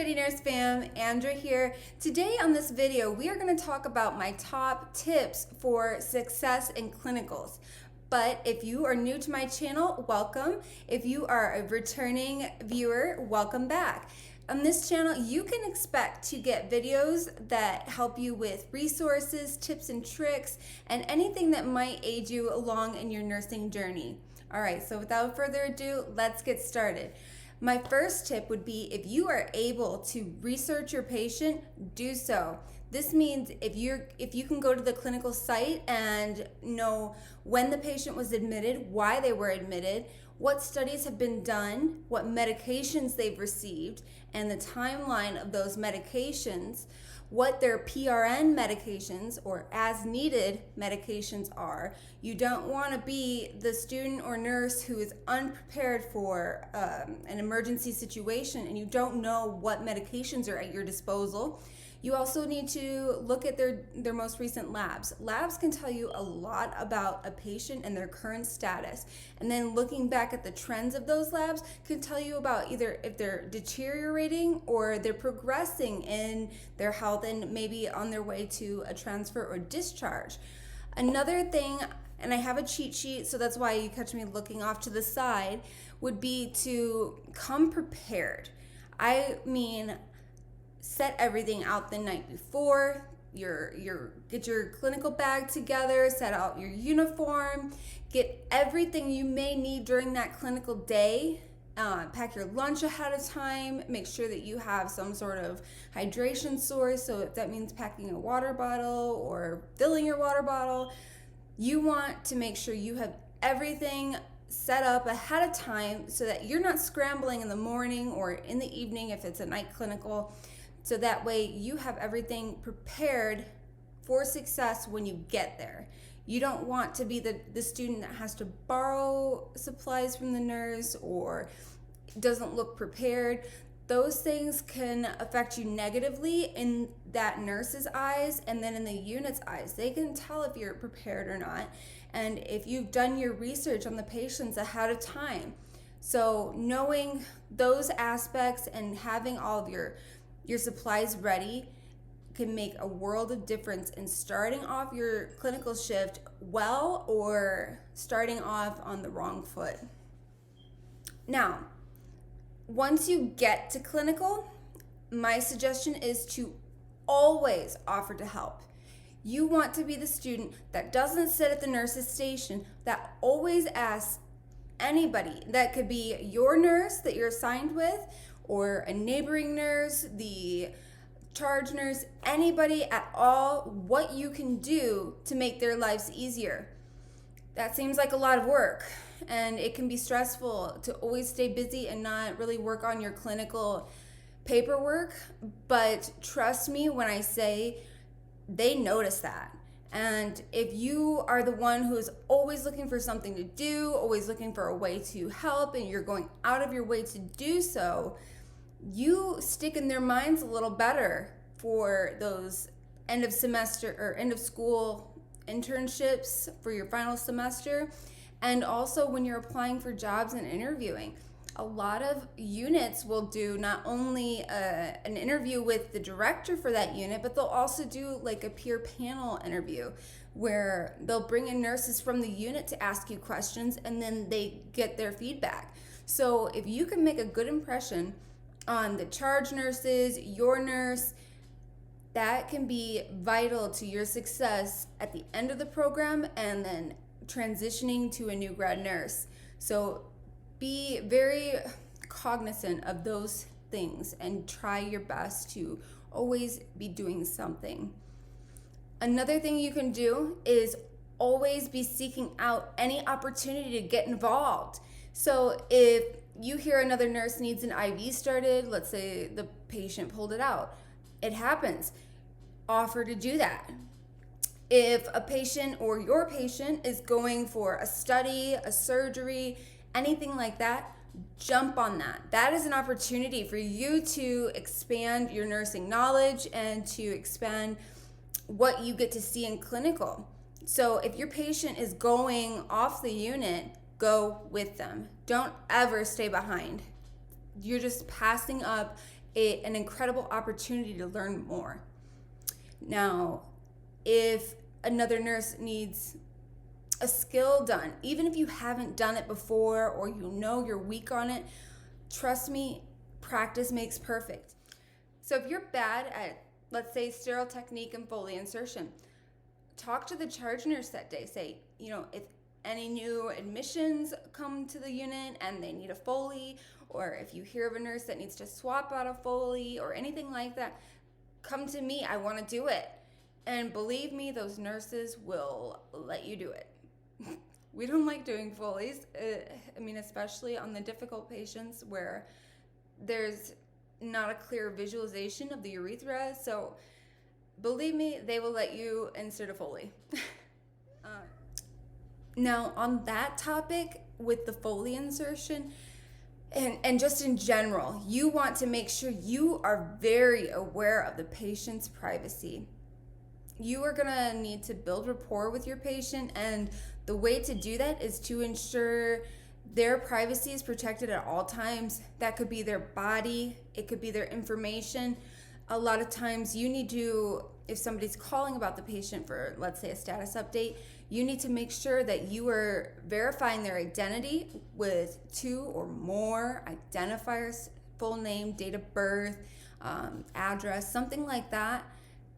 Pretty Nurse Fam, Andrea here. Today on this video, we are going to talk about my top tips for success in clinicals. But if you are new to my channel, welcome. If you are a returning viewer, welcome back. On this channel, you can expect to get videos that help you with resources, tips and tricks, and anything that might aid you along in your nursing journey. All right, so without further ado, let's get started. My first tip would be if you are able to research your patient, do so. This means if you can go to the clinical site and know when the patient was admitted, why they were admitted, what studies have been done, what medications they've received, and the timeline of those medications, what their PRN medications or as needed medications are. You don't want to be the student or nurse who is unprepared for an emergency situation and you don't know what medications are at your disposal. You also need to look at their most recent labs. Labs can tell you a lot about a patient and their current status. And then looking back at the trends of those labs can tell you about either if they're deteriorating or they're progressing in their health and maybe on their way to a transfer or discharge. Another thing, and I have a cheat sheet, so that's why you catch me looking off to the side, would be to come prepared. I mean, set everything out the night before, get your clinical bag together, set out your uniform, get everything you may need during that clinical day, pack your lunch ahead of time, make sure that you have some sort of hydration source, so if that means packing a water bottle or filling your water bottle, you want to make sure you have everything set up ahead of time so that you're not scrambling in the morning or in the evening if it's a night clinical. So that way you have everything prepared for success when you get there. You don't want to be the student that has to borrow supplies from the nurse or doesn't look prepared. Those things can affect you negatively in that nurse's eyes and then in the unit's eyes. They can tell if you're prepared or not and if you've done your research on the patients ahead of time. So knowing those aspects and having all of your supplies ready can make a world of difference in starting off your clinical shift well or starting off on the wrong foot. Now, once you get to clinical, my suggestion is to always offer to help. You want to be the student that doesn't sit at the nurse's station, that always asks anybody. That could be your nurse that you're assigned with, or a neighboring nurse, the charge nurse, anybody at all, what you can do to make their lives easier. That seems like a lot of work, and it can be stressful to always stay busy and not really work on your clinical paperwork, but trust me when I say they notice that. And if you are the one who is always looking for something to do, always looking for a way to help, and you're going out of your way to do so, you stick in their minds a little better for those end of semester or end of school internships for your final semester. And also when you're applying for jobs and interviewing. A lot of units will do not only an interview with the director for that unit, but they'll also do like a peer panel interview where they'll bring in nurses from the unit to ask you questions and then they get their feedback. So if you can make a good impression on the charge nurses, your nurse, that can be vital to your success at the end of the program and then transitioning to a new grad nurse. So be very cognizant of those things and try your best to always be doing something. Another thing you can do is always be seeking out any opportunity to get involved. So if you hear another nurse needs an IV started, let's say the patient pulled it out, it happens. Offer to do that. If a patient or your patient is going for a study, a surgery, anything like that, jump on that. That is an opportunity for you to expand your nursing knowledge and to expand what you get to see in clinical. So if your patient is going off the unit, go with them. Don't ever stay behind. You're just passing up an incredible opportunity to learn more. Now, if another nurse needs a skill done, even if you haven't done it before or you know you're weak on it, trust me, practice makes perfect. So if you're bad at, let's say, sterile technique and Foley insertion, talk to the charge nurse that day. Say, if any new admissions come to the unit and they need a Foley, or if you hear of a nurse that needs to swap out a Foley or anything like that, come to me. I want to do it. And believe me, those nurses will let you do it. We don't like doing Foleys. Especially on the difficult patients where there's not a clear visualization of the urethra. So believe me, they will let you insert a Foley. Now, on that topic with the Foley insertion, and just in general, you want to make sure you are very aware of the patient's privacy. You are going to need to build rapport with your patient, and the way to do that is to ensure their privacy is protected at all times. That could be their body, it could be their information. A lot of times you need to, if somebody's calling about the patient for, let's say, a status update, you need to make sure that you are verifying their identity with 2 or more identifiers, full name, date of birth, address, something like that,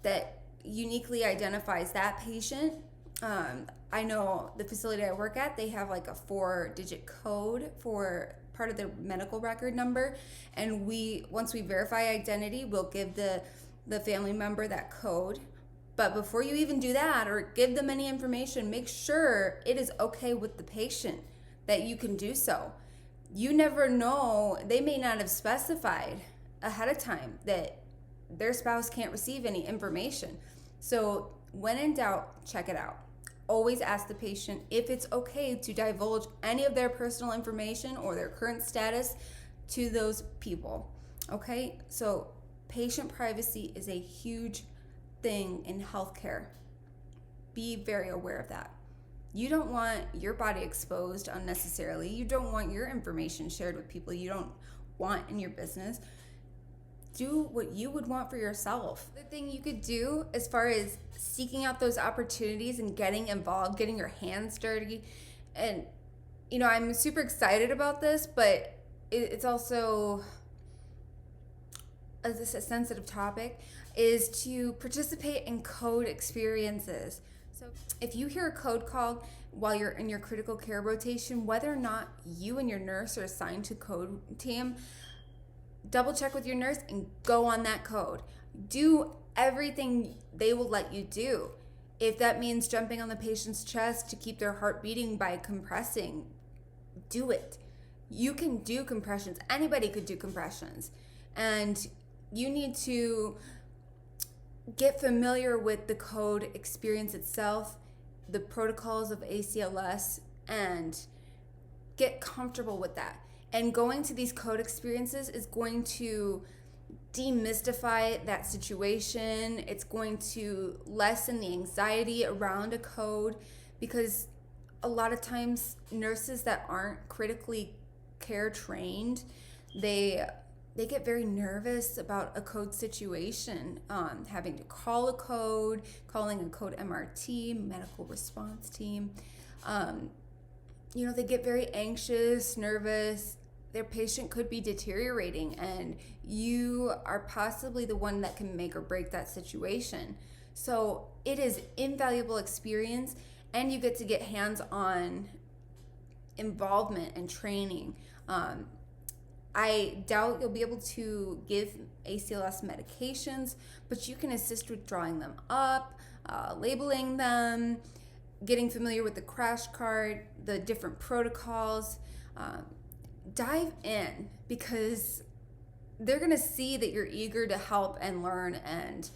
that uniquely identifies that patient. I know the facility I work at, they have like a 4-digit code for part of their medical record number, and once we verify identity, we'll give the family member that code. But before you even do that or give them any information, make sure it is okay with the patient that you can do so. You never know, they may not have specified ahead of time that their spouse can't receive any information. So when in doubt, check it out. Always ask the patient if it's okay to divulge any of their personal information or their current status to those people. Okay? So patient privacy is a huge thing in healthcare. Be very aware of that. You don't want your body exposed unnecessarily. You don't want your information shared with people you don't want in your business. Do what you would want for yourself. The thing you could do as far as seeking out those opportunities and getting involved, getting your hands dirty, and I'm super excited about this, but it's also a sensitive topic, is to participate in code experiences. So if you hear a code called while you're in your critical care rotation, whether or not you and your nurse are assigned to code team, double check with your nurse and go on that code. Do everything they will let you do. If that means jumping on the patient's chest to keep their heart beating by compressing, do it. You can do compressions. Anybody could do compressions. And you need to get familiar with the code experience itself, the protocols of ACLS, and get comfortable with that. And going to these code experiences is going to demystify that situation. It's going to lessen the anxiety around a code, because a lot of times nurses that aren't critically care trained, they get very nervous about a code situation, having to call a code, calling a code MRT, medical response team. They get very anxious, nervous. Their patient could be deteriorating, and you are possibly the one that can make or break that situation. So it is invaluable experience, and you get hands-on involvement and training. I doubt you'll be able to give ACLS medications, but you can assist with drawing them up, labeling them, getting familiar with the crash cart, the different protocols. Dive in, because they're going to see that you're eager to help and learn, and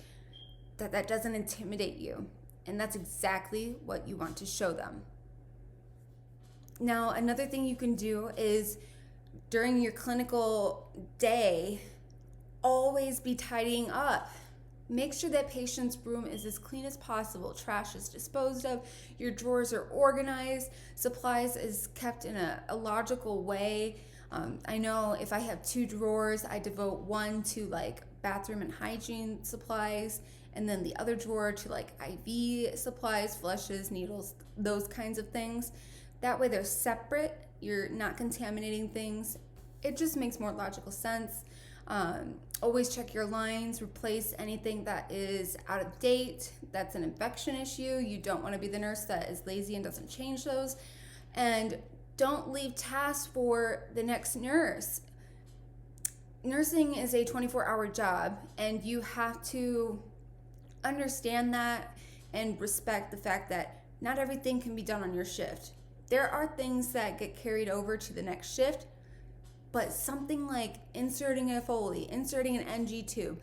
that doesn't intimidate you. And that's exactly what you want to show them. Now, another thing you can do is during your clinical day, always be tidying up. Make sure that patient's room is as clean as possible. Trash is disposed of, your drawers are organized, supplies is kept in a logical way. I know if I have 2 drawers, I devote one to like bathroom and hygiene supplies, and then the other drawer to like IV supplies, flushes, needles, those kinds of things. That way they're separate, you're not contaminating things. It just makes more logical sense. Always check your lines, replace anything that is out of date, that's an infection issue. You don't want to be the nurse that is lazy and doesn't change those. And don't leave tasks for the next nurse. Nursing is a 24-hour job, and you have to understand that and respect the fact that not everything can be done on your shift. There are things that get carried over to the next shift, but something like inserting a Foley, inserting an NG tube,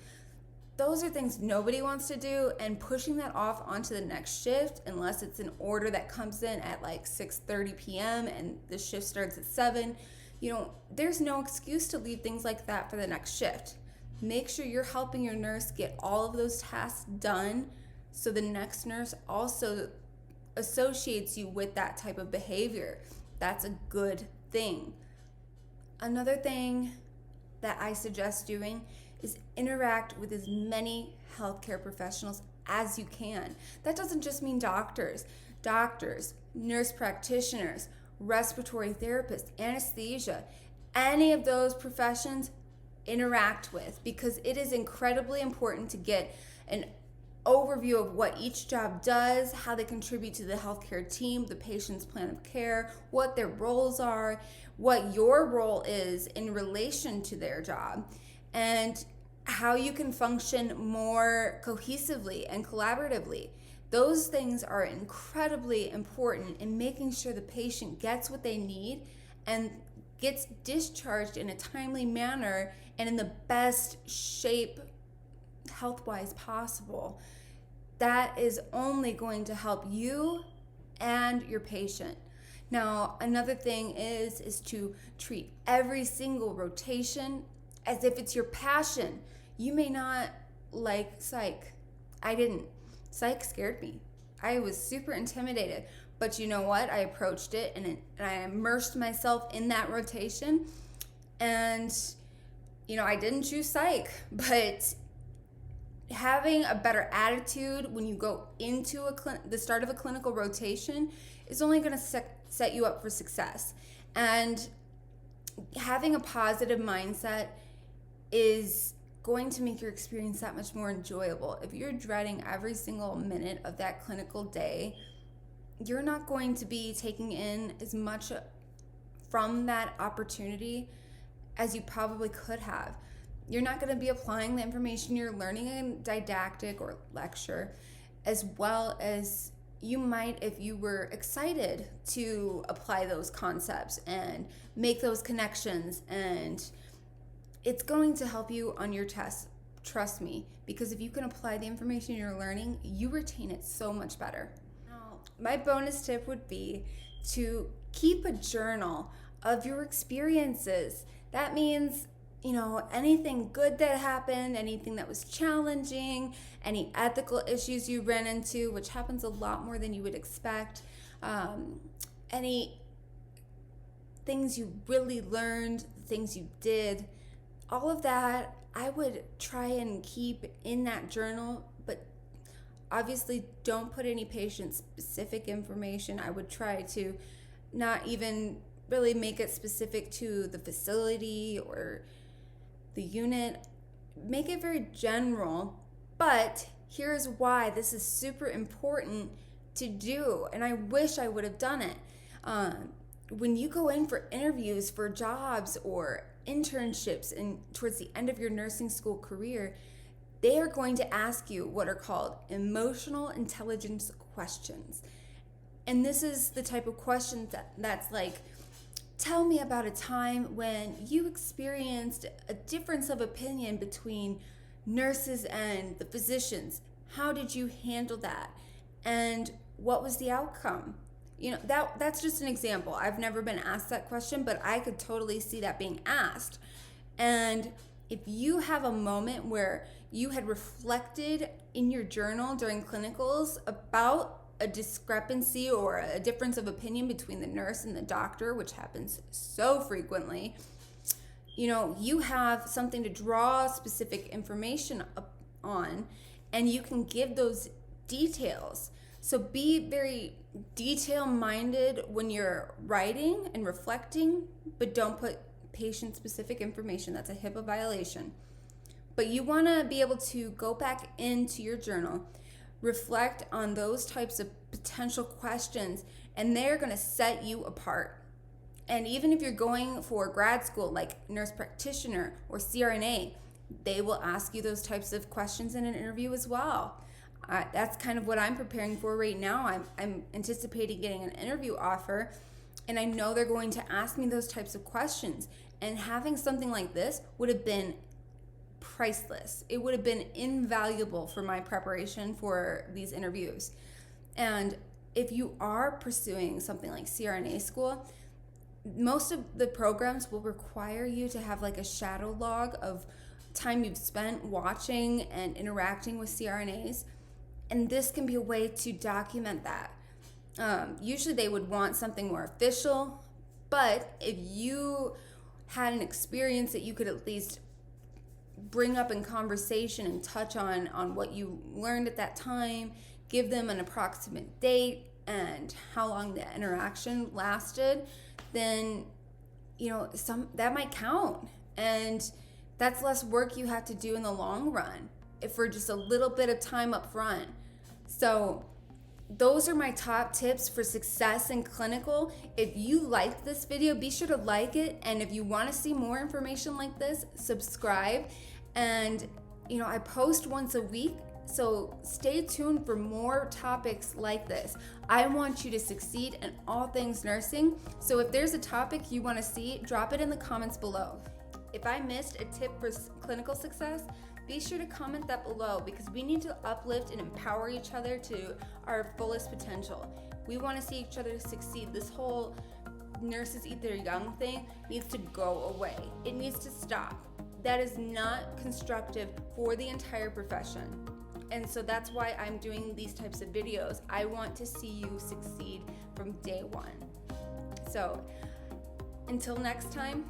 those are things nobody wants to do, and pushing that off onto the next shift, unless it's an order that comes in at like 6:30 p.m. and the shift starts at 7, there's no excuse to leave things like that for the next shift. Make sure you're helping your nurse get all of those tasks done, so the next nurse also associates you with that type of behavior. That's a good thing. Another thing that I suggest doing is interact with as many healthcare professionals as you can. That doesn't just mean doctors, nurse practitioners, respiratory therapists, anesthesia, any of those professions interact with, because it is incredibly important to get an overview of what each job does, how they contribute to the healthcare team, the patient's plan of care, what their roles are, what your role is in relation to their job, and how you can function more cohesively and collaboratively. Those things are incredibly important in making sure the patient gets what they need and gets discharged in a timely manner and in the best shape health-wise possible. That is only going to help you and your patient. Now, another thing is to treat every single rotation as if it's your passion. You may not like psych. I didn't. Psych scared me. I was super intimidated. But you know what? I approached it and I immersed myself in that rotation. And, I didn't choose psych, but having a better attitude when you go into the start of a clinical rotation is only going to set you up for success. And having a positive mindset is going to make your experience that much more enjoyable. If you're dreading every single minute of that clinical day, you're not going to be taking in as much from that opportunity as you probably could have. You're not going to be applying the information you're learning in didactic or lecture as well as you might if you were excited to apply those concepts and make those connections, and it's going to help you on your test. Trust me, because if you can apply the information you're learning, you retain it so much better. Now, my bonus tip would be to keep a journal of your experiences. That means anything good that happened, anything that was challenging, any ethical issues you ran into, which happens a lot more than you would expect, any things you really learned, things you did, all of that, I would try and keep in that journal, but obviously don't put any patient-specific information. I would try to not even really make it specific to the facility or the unit. Make it very general, but here's why this is super important to do, and I wish I would have done it. When you go in for interviews for jobs or internships and towards the end of your nursing school career, they are going to ask you what are called emotional intelligence questions. And this is the type of questions that's like, tell me about a time when you experienced a difference of opinion between nurses and the physicians. How did you handle that? And what was the outcome? That's just an example. I've never been asked that question, but I could totally see that being asked. And if you have a moment where you had reflected in your journal during clinicals about a discrepancy or a difference of opinion between the nurse and the doctor, which happens so frequently, you have something to draw specific information on, and you can give those details. So be very detail-minded when you're writing and reflecting, but don't put patient-specific information. That's a HIPAA violation. But you want to be able to go back into your journal, reflect on those types of potential questions, and they're going to set you apart. And even if you're going for grad school like nurse practitioner or CRNA, they will ask you those types of questions in an interview as well. That's kind of what I'm preparing for right now. I'm anticipating getting an interview offer, and I know they're going to ask me those types of questions. And having something like this would have been priceless. It would have been invaluable for my preparation for these interviews. And if you are pursuing something like CRNA school, most of the programs will require you to have like a shadow log of time you've spent watching and interacting with CRNAs. And this can be a way to document that. Usually they would want something more official, but if you had an experience that you could at least bring up in conversation and touch on what you learned at that time, give them an approximate date and how long the interaction lasted, then that might count. And that's less work you have to do in the long run for just a little bit of time up front. So those are my top tips for success in clinical. If you liked this video, be sure to like it. And if you want to see more information like this, subscribe. And I post once a week, so stay tuned for more topics like this. I want you to succeed in all things nursing. So if there's a topic you want to see, drop it in the comments below. If I missed a tip for clinical success, be sure to comment that below, because we need to uplift and empower each other to our fullest potential. We want to see each other succeed. This whole nurses eat their young thing needs to go away. It needs to stop. That is not constructive for the entire profession. And so that's why I'm doing these types of videos. I want to see you succeed from day one. So until next time,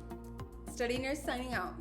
Study Nurse signing out.